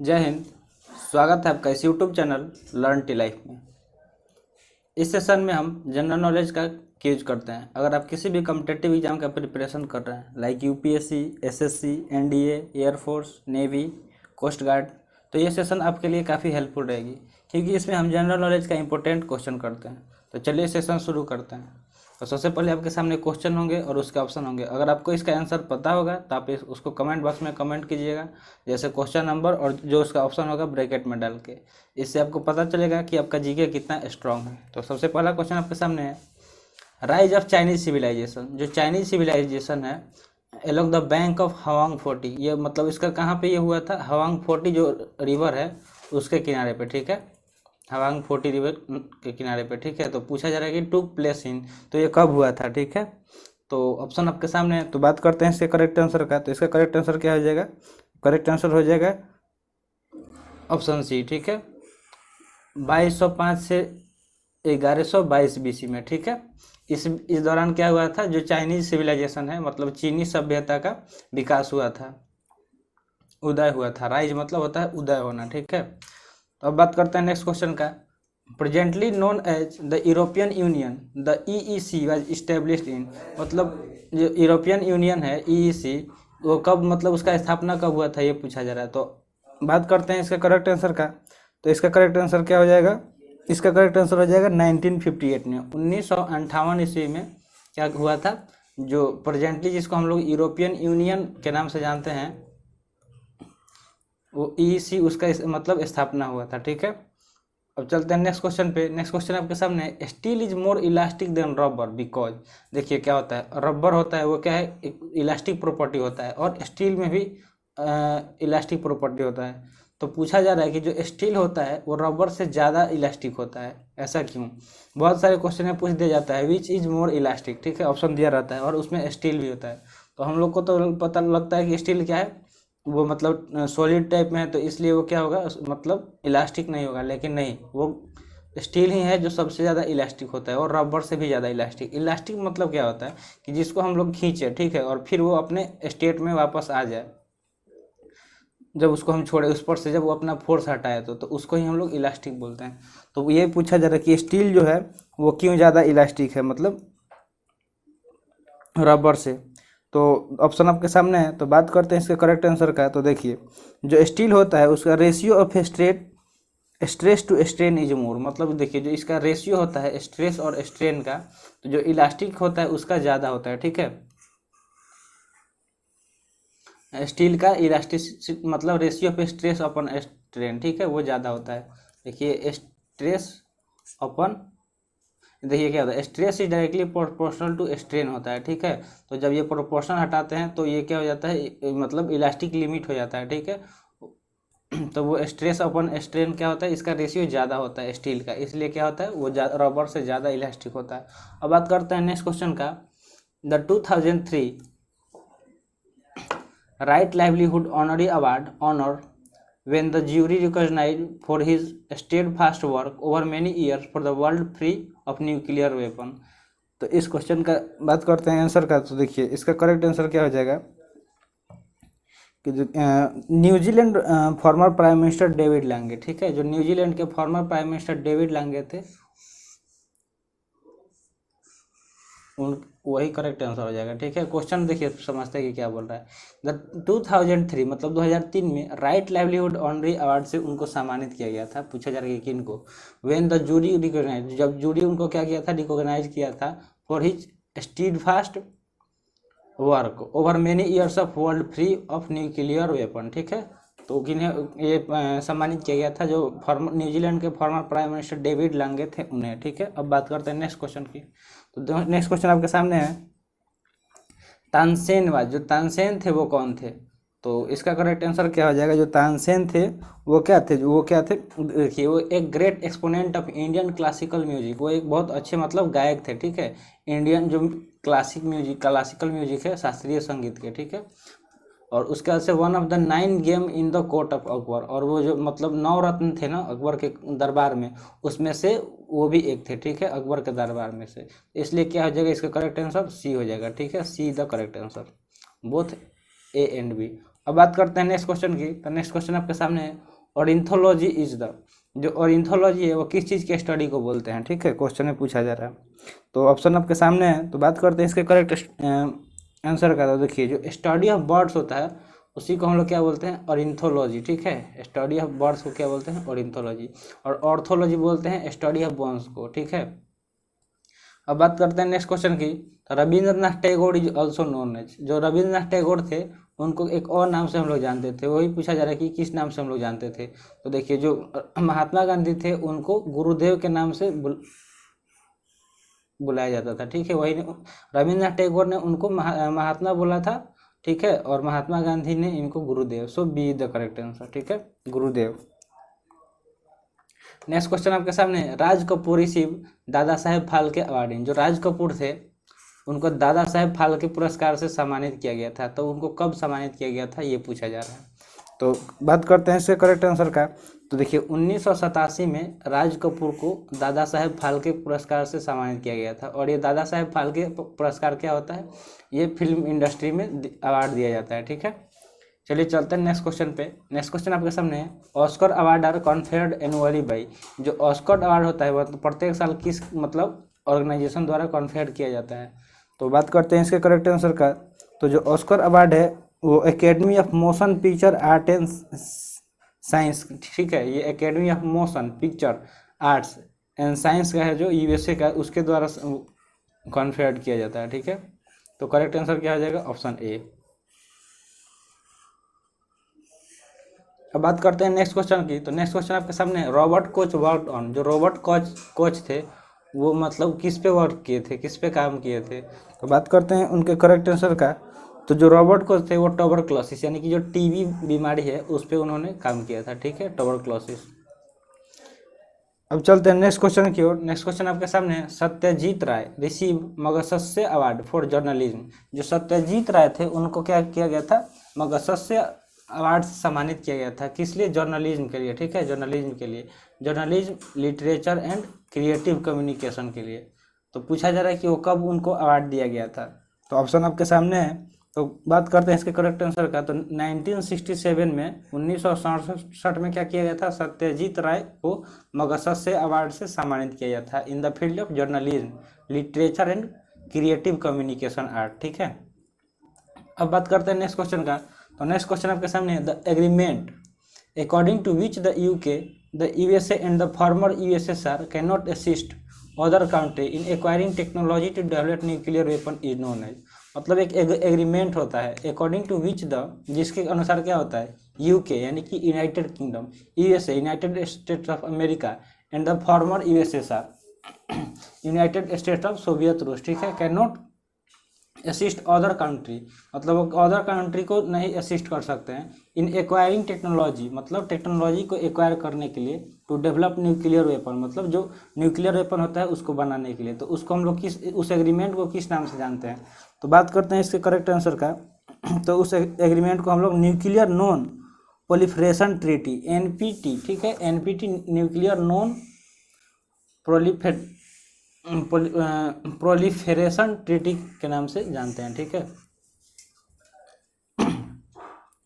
जय हिंद। स्वागत है आपका इस YouTube channel learn tea life में। इस सेशन में हम जनरल नॉलेज का यूज करते हैं। अगर आप किसी भी कॉम्पिटिटिव एग्जाम का प्रिपरेशन कर रहे हैं like UPSC, SSC, NDA, air force, navy, coast guard, तो ये सेशन आपके लिए काफ़ी हेल्पफुल रहेगी क्योंकि इसमें हम जनरल नॉलेज का इंपॉर्टेंट क्वेश्चन करते हैं। तो चलिए सेशन शुरू करते हैं। तो सबसे पहले आपके सामने क्वेश्चन होंगे और उसके ऑप्शन होंगे। अगर आपको इसका आंसर पता होगा तो आप उसको कमेंट बॉक्स में कमेंट कीजिएगा, जैसे क्वेश्चन नंबर और जो उसका ऑप्शन होगा ब्रैकेट में डाल के। इससे आपको पता चलेगा कि आपका जीके कितना स्ट्रांग है। तो सबसे पहला क्वेश्चन आपके सामने है, राइज ऑफ चाइनीज सिविलाइजेशन। जो चाइनीज सिविलाइजेशन है along the bank of Huang forty, ये मतलब इसका कहाँ पे ये हुआ था? हवांग फोर्टी जो रिवर है उसके किनारे पे, ठीक है, हवांग फोर्टी रिवर के किनारे पे, ठीक है। तो पूछा जा रहा है कि टू प्लेस इन, तो ये कब हुआ था, ठीक है। तो ऑप्शन आपके सामने है। तो बात करते हैं इसके करेक्ट आंसर का। तो इसका करेक्ट आंसर क्या हो जाएगा? करेक्ट आंसर हो जाएगा ऑप्शन सी, ठीक है, 2205 से 1122 बीसी में, ठीक है। इस दौरान क्या हुआ था? जो चाइनीज सिविलाइजेशन है मतलब चीनी सभ्यता का विकास हुआ था, उदय हुआ था। राइज मतलब होता है उदय होना, ठीक है। तो अब बात करते हैं नेक्स्ट क्वेश्चन का। Presently known as the European Union, the EEC was established in, मतलब जो यूरोपियन यूनियन है ईईसी, वो कब, मतलब उसका स्थापना कब हुआ था, ये पूछा जा रहा है। तो बात करते हैं इसका करेक्ट आंसर का। तो इसका करेक्ट आंसर क्या हो जाएगा? इसका करेक्ट आंसर हो जाएगा 1958 में, 1958 ईस्वी में क्या हुआ था? जो प्रेजेंटली जिसको हम लोग यूरोपियन यूनियन के नाम से जानते हैं, वो ईईसी उसका मतलब स्थापना हुआ था, ठीक है। अब चलते हैं नेक्स्ट क्वेश्चन पे। नेक्स्ट क्वेश्चन आपके सामने है, steel is more elastic than rubber because. देखिए क्या होता है, रबर होता है वो क्या है, एक इलास्टिक प्रॉपर्टी होता है, और स्टील में भी इलास्टिक प्रॉपर्टी होता है। तो पूछा जा रहा है कि जो स्टील होता है वो रबर से ज़्यादा इलास्टिक होता है, ऐसा क्यों? बहुत सारे क्वेश्चन में पूछ दिया जाता है विच इज मोर इलास्टिक, ठीक है, ऑप्शन दिया रहता है और उसमें स्टील भी होता है। तो हम लोग को तो पता लगता है कि स्टील क्या है, वो मतलब सॉलिड टाइप में है, तो इसलिए वो क्या होगा, मतलब इलास्टिक नहीं होगा। लेकिन नहीं, वो स्टील ही है जो सबसे ज़्यादा इलास्टिक होता है और रबर से भी ज़्यादा इलास्टिक। इलास्टिक मतलब क्या होता है कि जिसको हम लोग खींचे, ठीक है, और फिर वो अपने स्टेट में वापस आ जाए। जब उसको हम छोड़े उस पर से, जब वो अपना फोर्स हटाए तो उसको ही हम लोग इलास्टिक बोलते हैं। तो ये पूछा जा रहा है कि स्टील जो है वो क्यों ज़्यादा इलास्टिक है, मतलब रबर से। तो ऑप्शन आपके सामने है। तो बात करते हैं इसके करेक्ट आंसर का। तो देखिए जो स्टील होता है उसका ratio of stress to strain is more, मतलब देखिए जो इसका रेशियो होता है स्ट्रेस और स्ट्रेन का, तो जो इलास्टिक होता है उसका ज़्यादा होता है, ठीक है। स्टील का इलास्टिक मतलब ratio of stress upon strain, ठीक है, वो ज़्यादा होता है। देखिए स्ट्रेस अपन, देखिए क्या होता है, stress is directly proportional to strain होता है, ठीक है। तो जब ये प्रोपोर्शन हटाते हैं तो ये क्या हो जाता है, मतलब इलास्टिक लिमिट हो जाता है, ठीक है। तो वो स्ट्रेस अपन स्ट्रेन क्या होता है, इसका रेशियो ज़्यादा होता है स्टील का, इसलिए क्या होता है वो रबर से ज़्यादा इलास्टिक होता है। अब बात करते हैं नेक्स्ट क्वेश्चन का। The 2003 right livelihood honorary award honour when the jury recognized for his steadfast work over many years for the world free of nuclear weapon। तो इस क्वेश्चन का बात करते हैं आंसर का। तो देखिए इसका करेक्ट आंसर क्या हो जाएगा कि जो New Zealand former prime minister David Lange, ठीक है, जो न्यूजीलैंड के former prime minister David Lange थे, उन वही करेक्ट आंसर हो जाएगा, ठीक है। क्वेश्चन देखिए समझते हैं कि क्या बोल रहा है। द 2003 मतलब 2003 में राइट लाइवलीहुड ऑनरी अवार्ड से उनको सम्मानित किया गया था। पूछा जा रहा है कि किनको? व्हेन द जूरी रिकॉग्नाइज, जब जूरी उनको क्या किया था, रिकॉग्नाइज किया था for his steadfast work over many years of world free of nuclear weapon, ठीक है। तो किन्हें ये सम्मानित किया गया था? जो फॉर्मर न्यूजीलैंड के former prime minister David Lange थे उन्हें, ठीक है। अब बात करते हैं नेक्स्ट क्वेश्चन की। तो नेक्स्ट क्वेश्चन आपके सामने है, तानसेन जो तानसेन थे वो कौन थे? तो इसका करेक्ट आंसर क्या हो जाएगा? जो तानसेन थे वो क्या थे, देखिए वो एक great exponent of Indian classical music, वो एक बहुत अच्छे मतलब गायक थे, ठीक है। इंडियन जो क्लासिकल म्यूजिक है, शास्त्रीय संगीत के, ठीक है। और उसके बाद से one of the 9 game in the court of Akbar, और वो जो मतलब 9 रत्न थे ना अकबर के दरबार में, उसमें से वो भी एक थे, ठीक है, अकबर के दरबार में से। इसलिए क्या हो जाएगा इसका करेक्ट आंसर? सी हो जाएगा, ठीक है, C the correct answer, both A and B. अब बात करते हैं नेक्स्ट क्वेश्चन की। तो नेक्स्ट क्वेश्चन आपके सामने है, ऑरिंथोलॉजी इज द, जो ऑरिंथोलॉजी है वो किस चीज़ के स्टडी को बोलते हैं, ठीक है, क्वेश्चन में पूछा जा रहा है। तो ऑप्शन आपके सामने है, तो बात करते हैं इसके करेक्ट आंसर का। तो देखिए जो स्टडी ऑफ बर्ड्स होता है उसी को हम लोग क्या बोलते हैं, ऑरिंथोलॉजी, ठीक है। स्टडी ऑफ बर्ड्स को क्या बोलते हैं, ऑरिंथोलॉजी। और ऑर्थोलॉजी बोलते हैं स्टडी ऑफ बोन्स को, ठीक है। अब बात करते हैं नेक्स्ट क्वेश्चन की। तो Rabindranath Tagore is also known as, जो रविंद्रनाथ टैगोर थे उनको एक और नाम से हम लोग जानते थे, वही पूछा जा रहा है कि किस नाम से हम लोग जानते थे। तो देखिए जो महात्मा गांधी थे उनको गुरुदेव के नाम से बुलाया जाता था, ठीक है। वही रविंद्रनाथ टैगोर ने उनको महात्मा बोला था, ठीक है, और महात्मा गांधी ने इनको Gurudev. So B is the correct answer, ठीक है, गुरुदेव। नेक्स्ट क्वेश्चन आपके सामने, Raj Kapoor receive Dada Saheb Phalke award in, जो राज कपूर थे उनको दादा साहेब फाल्के पुरस्कार से सम्मानित किया गया था, तो उनको कब सम्मानित किया गया था ये पूछा जा रहा है। तो बात करते हैं इसके करेक्ट आंसर का। तो देखिए 1987 में राज कपूर को दादा साहेब फाल्के पुरस्कार से सम्मानित किया गया था। और ये दादा साहेब फाल्के पुरस्कार क्या होता है, ये फिल्म इंडस्ट्री में अवार्ड दिया जाता है, ठीक है। चलिए चलते हैं नेक्स्ट क्वेश्चन पे। नेक्स्ट क्वेश्चन आपके सामने है, Oscar award are conferred annually by, जो ऑस्कर अवार्ड होता है वो प्रत्येक साल किस मतलब ऑर्गेनाइजेशन द्वारा कॉन्फर्ड किया जाता है। तो बात करते हैं इसके करेक्ट आंसर का। तो जो ऑस्कर अवार्ड है वो academy of motion picture art and science, ठीक है, ये academy of motion picture arts and science का है जो यूएसए का, उसके द्वारा कॉन्फर्ड किया जाता है, ठीक है। तो करेक्ट आंसर क्या हो जाएगा, ऑप्शन ए। अब बात करते हैं नेक्स्ट क्वेश्चन की। तो नेक्स्ट क्वेश्चन आपके सामने, रॉबर्ट कोच वर्क ऑन, जो रॉबर्ट कोच थे वो मतलब किस पे वर्क किए थे, किस पे काम किए थे। तो बात करते हैं उनके करेक्ट आंसर का। तो जो रॉबर्ट कोच थे वो ट्यूबरक्लोसिस यानी कि जो टीबी बीमारी है उस पर उन्होंने काम किया था, ठीक है, ट्यूबरक्लोसिस। अब चलते हैं नेक्स्ट क्वेश्चन की ओर। नेक्स्ट क्वेश्चन आपके सामने है, सत्यजीत राय रिसीव मगसस्य अवार्ड फॉर जर्नलिज्म, जो सत्यजीत राय थे उनको क्या किया गया था, मगसस्य अवार्ड से सम्मानित किया गया था, किस लिए, जर्नलिज्म के लिए, ठीक है, जर्नलिज्म के लिए, journalism literature and creative communication के लिए। तो पूछा जा रहा है कि वो कब उनको अवार्ड दिया गया था। तो ऑप्शन आपके सामने है। तो बात करते हैं इसके करेक्ट आंसर का। तो 1967 में 1967 में क्या किया गया था, सत्यजीत राय को मगसस्य अवार्ड से सम्मानित किया गया था in the field of journalism literature and creative communication art, ठीक है। अब बात करते हैं नेक्स्ट क्वेश्चन का। तो नेक्स्ट क्वेश्चन आपके सामने है, the agreement according to which the UK the USA and the former USSR can not assist other country in acquiring technology to develop nuclear weapon is known as, मतलब एक agreement होता है according to which the, जिसके अनुसार क्या होता है, UK यानी कि United kingdom, USA United states of America and the former USSR United states of Soviet रूस, ठीक है, can not assist other country, मतलब अदर कंट्री को नहीं असिस्ट कर सकते हैं इन एक्वायरिंग टेक्नोलॉजी, मतलब टेक्नोलॉजी को एक्वायर करने के लिए, टू डेवलप न्यूक्लियर वेपन, मतलब जो न्यूक्लियर वेपन होता है उसको बनाने के लिए। तो उसको हम लोग किस, उस एग्रीमेंट को किस नाम से जानते हैं। तो बात करते हैं इसके करेक्ट आंसर का। तो उस एग्रीमेंट को हम लोग nuclear non proliferation treaty, NPT, ठीक है, NPT nuclear non proliferation treaty के नाम से जानते हैं, ठीक है।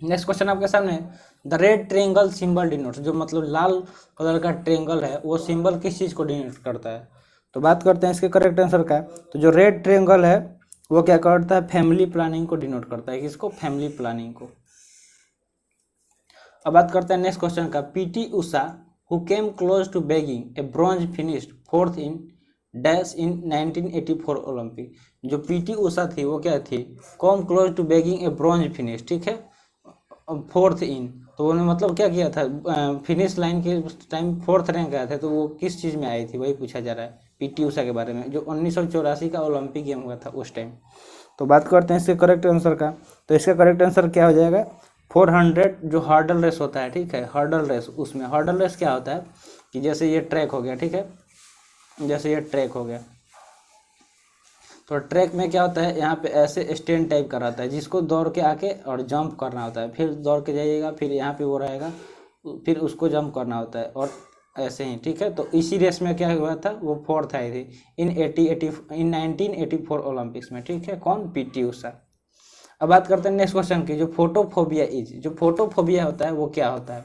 नेक्स्ट क्वेश्चन आपके सामने, the red triangle symbol denotes, जो मतलब लाल कलर का ट्रेंगल है वो सिंबल किस चीज़ को डिनोट करता है। तो बात करते हैं इसके करेक्ट आंसर का। तो जो रेड ट्रेंगल है वो क्या करता है, फैमिली प्लानिंग को डिनोट करता है, किसको, फैमिली प्लानिंग को। अब बात करते हैं नेक्स्ट क्वेश्चन का, PT Usha who came close to bagging a bronze finished fourth in dash in 1984 Olympic, जो पीटी उषा थी वो क्या थी, came close to bagging a bronze finish, ठीक है, फोर्थ इन, तो उन्होंने मतलब क्या किया था, फिनिश लाइन के टाइम फोर्थ रैंक आया था, तो वो किस चीज़ में आई थी वही पूछा जा रहा है पीटी उषा के बारे में, जो 1984 का ओलंपिक गेम हुआ था उस टाइम। तो बात करते हैं इसके करेक्ट आंसर का। तो इसका करेक्ट आंसर क्या हो जाएगा, 400 जो हर्डल रेस होता है, ठीक है, हर्डल रेस, उसमें हर्डल रेस क्या होता है कि जैसे ये ट्रैक हो गया, ठीक है, जैसे ये ट्रैक हो गया, तो ट्रैक में क्या होता है, यहाँ पे ऐसे स्टैंड टाइप का रहता है जिसको दौड़ के आके और जंप करना होता है, फिर दौड़ के जाइएगा, फिर यहाँ पे वो रहेगा, फिर उसको जंप करना होता है और ऐसे ही, ठीक है। तो इसी रेस में क्या हुआ था, वो फोर्थ आई थी इन 1984 ओलंपिक्स में, ठीक है, कौन, पीटी उषा। अब बात करते हैं नेक्स्ट क्वेश्चन की, जो फोटोफोबिया इज, जो फोटोफोबिया होता है वो क्या होता है।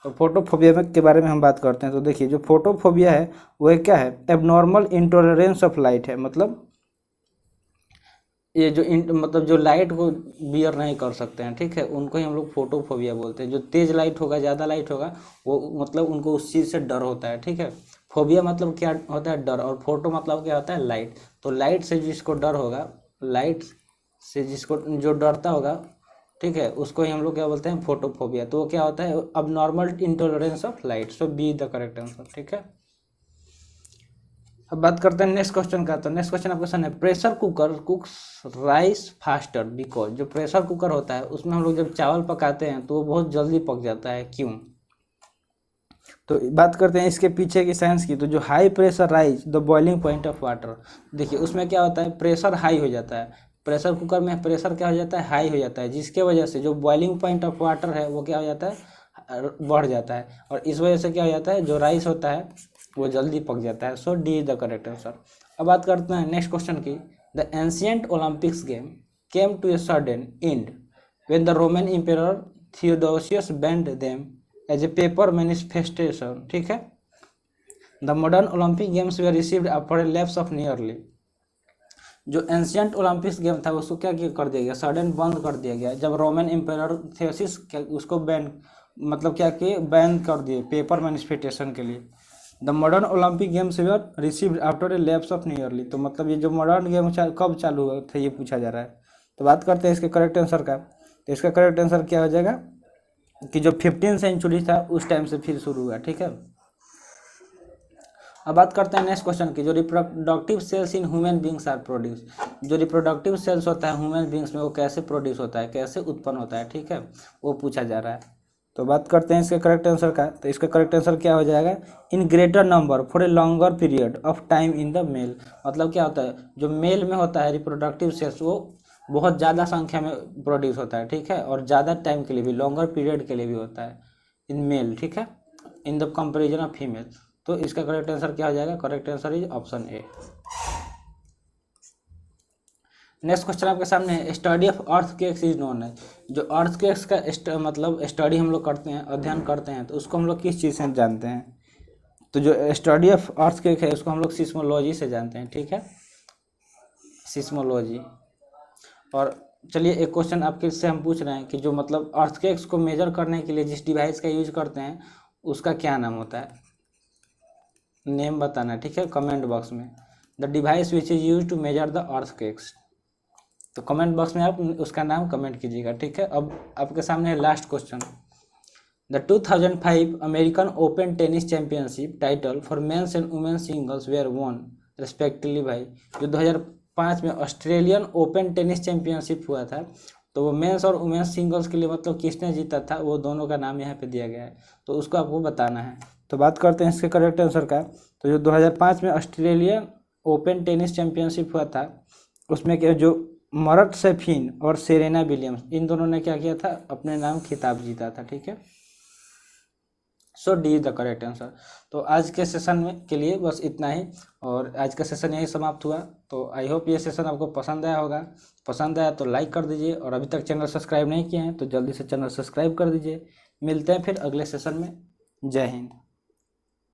तो फोटोफोबिया में के बारे में हम बात करते हैं। तो देखिए, जो फोटोफोबिया है वो क्या है, एबनॉर्मल इंटॉलरेंस ऑफ लाइट है। मतलब ये जो मतलब जो लाइट को बियर नहीं कर सकते हैं, ठीक है, उनको ही हम लोग फोटोफोबिया बोलते हैं। जो तेज लाइट होगा, ज़्यादा लाइट होगा, वो मतलब उनको उस चीज़ से डर होता है, ठीक है। फोबिया मतलब क्या होता है, डर, और फोटो मतलब क्या होता है, लाइट। तो लाइट से जिसको डर होगा, लाइट से जिसको जो डरता होगा, ठीक है, उसको ही हम लोग क्या बोलते हैं, फोटोफोबिया। तो वो क्या होता है, अब normal intolerance of light. So be the correct answer, ठीक है। अब बात करते हैं नेक्स्ट क्वेश्चन का। तो नेक्स्ट क्वेश्चन आपका क्वेश्चन है, pressure cooker कुक्स rice faster because. जो प्रेशर कुकर होता है उसमें हम लोग जब चावल पकाते हैं तो वो बहुत जल्दी पक जाता है, क्यों? तो बात करते हैं इसके पीछे की साइंस की। तो जो high pressure rise the boiling point of water, देखिए उसमें क्या होता है, प्रेशर हाई हो जाता है। प्रेशर कुकर में प्रेशर क्या हो जाता है, हाई हो जाता है, जिसके वजह से जो बॉइलिंग पॉइंट ऑफ वाटर है वो क्या हो जाता है, बढ़ जाता है। और इस वजह से क्या हो जाता है, जो राइस होता है वो जल्दी पक जाता है। So D is the correct answer. अब बात करते हैं नेक्स्ट क्वेश्चन की। The ancient Olympics game came to a sudden end when the Roman Emperor Theodosius banned them as a paper manifestation, ठीक है। The modern Olympic games were received after a lapse of nearly, जो ancient Olympics game था उसको क्या कर दिया गया, sudden बंद कर दिया गया जब रोमन एम्पायर थियोसिस उसको बैन, मतलब क्या कि बैन कर दिए पेपर मैनिफेस्टेशन के लिए। The modern Olympic games were received after a lapse of nearly, तो मतलब ये जो मॉडर्न गेम कब चालू हुआ था ये पूछा जा रहा है। तो बात करते हैं इसके करेक्ट आंसर का। तो इसका करेक्ट आंसर क्या हो जाएगा कि जो 15 सेंचुरी था उस टाइम से फिर शुरू हुआ, ठीक है। अब बात करते हैं नेक्स्ट क्वेश्चन की। जो reproductive cells in human beings are produce, जो रिप्रोडक्टिव सेल्स होता है ह्यूमन बींग्स में वो कैसे प्रोड्यूस होता है, कैसे उत्पन्न होता है, ठीक है, वो पूछा जा रहा है। तो बात करते हैं इसके करेक्ट आंसर का। तो इसका करेक्ट आंसर क्या हो जाएगा, in greater number for a longer period of time in the male. मतलब क्या होता है, जो मेल में होता है रिप्रोडक्टिव सेल्स वो बहुत ज़्यादा संख्या में प्रोड्यूस होता है, ठीक है, और ज़्यादा टाइम के लिए भी, लॉन्गर पीरियड के लिए भी होता है इन मेल, ठीक है, in the comparison of female. तो इसका करेक्ट आंसर क्या हो जाएगा, correct answer is option A. Next question आपके सामने है, study of earthquakes is known है। जो अर्थक्वेक्स का मतलब स्टडी हम लोग करते हैं, अध्ययन करते हैं, तो उसको हम लोग किस चीज़ से जानते हैं? तो जो स्टडी ऑफ अर्थक्वेक है उसको हम लोग सिस्मोलॉजी से जानते हैं, ठीक है, सिस्मोलॉजी। और चलिए एक क्वेश्चन आपके से हम पूछ रहे हैं कि जो मतलब अर्थक्वेक्स को मेजर करने के लिए जिस डिवाइस का यूज करते हैं उसका क्या नाम होता है, नेम बताना, ठीक है, कमेंट बॉक्स में। The device which is use to measure the earthquakes, तो कमेंट बॉक्स में आप उसका नाम कमेंट कीजिएगा, ठीक है। अब आपके सामने है last question. The 2005 American open tennis championship title for men's and women's singles were won respectively भाई। जो 2005 में ऑस्ट्रेलियन ओपन टेनिस चैंपियनशिप हुआ था, तो वो मेंस और वुमेन्स सिंगल्स के लिए मतलब किसने जीता था, वो दोनों का नाम यहाँ पे दिया गया है, तो उसको आपको बताना है। तो बात करते हैं इसके करेक्ट आंसर का। तो जो 2005 में ऑस्ट्रेलियन ओपन टेनिस चैंपियनशिप हुआ था उसमें क्या, जो मरट सेफिन और सेरेना विलियम्स, इन दोनों ने क्या किया था, अपने नाम खिताब जीता था, ठीक है। So D is the correct answer. तो आज के सेशन में के लिए बस इतना ही, और आज का सेशन यही समाप्त हुआ। तो आई होप ये सेशन आपको पसंद आया होगा। पसंद आया तो लाइक कर दीजिए, और अभी तक चैनल सब्सक्राइब नहीं किए हैं तो जल्दी से चैनल सब्सक्राइब कर दीजिए। मिलते हैं फिर अगले सेशन में। जय हिंद।